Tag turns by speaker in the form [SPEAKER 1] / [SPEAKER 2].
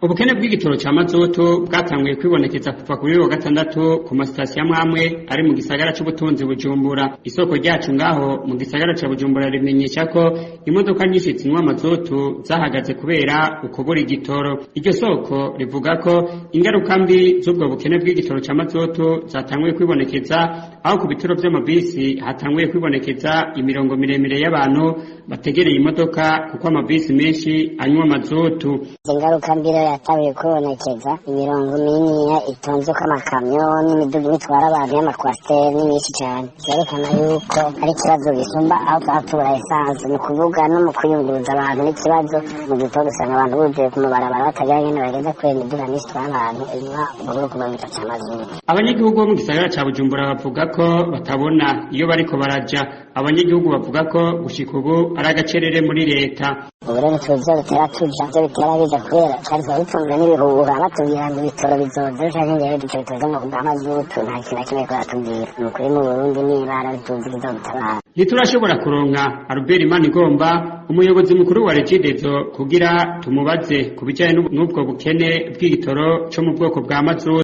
[SPEAKER 1] Ubukene bw'igitoro ca mazutu bwatanguye kwibonekeza kuva kuri wa gatandatu ku masitasiyo amwe ari mu gisagara c'ubutunzi Bujumbura. Isoko ryacu ngaho mu gisagara ca Bujumbura rimenyesha ko imodoka nyinshi zinywa mazutu zahagaze kubera ukubura igitoro. Iryo soko rivuga ko ingaruka mbi z'ubwo bukene bw'igitoro ca mazutu zatanguye kwibonekeza aho ku bituro vy'amabisi hatanguye kwibonekeza imirongo miremire y'abantu bategereye imodoka kuko amabisi menshi anywa mazutu.
[SPEAKER 2] Ingaruka mbi yatabuye kubonekeza imirongo minini itonze ko amakamyo n'imiduga itwara abantu y'amakwasiteri n'imisi cyane, vyerekana yuko ari ikibazo gisumba aho twatura esanse. Ni kuvuga no mu kuyunguruza abantu n'ikibazo mu gitondo usanga abantu buzuye ku mabarabara batagira ingene bagenda kubera imiduga myinshi itwara abantu inywa ubwo kuboneka ca mazutu.
[SPEAKER 1] Abanyagihugu bo mu gisagara ca Bujumbura bavuga ko batabona iyo bariko baraja. Abanyagihugu bavuga ko gushika ubu ari agacerere muri leta.
[SPEAKER 2] Uburere tuzi bitera tuja byo bitera bija kubera twari twabitunga n'ibihuha batubwira ngo ibitoro bizoza canke ngere duce bitoza ngo amazutu nta kintu na kimwe baratubwira. Ni ukuri mu Burundi n'ibara bituzi bizogutabara. Ntiturashobora
[SPEAKER 1] kuronka Albert Manigomba, umuyobozi mukuru wa Regideso, kugira tumubaze kubijanye n'ubwo bukene bw'igitoro co mu bwoko bwa mazutu.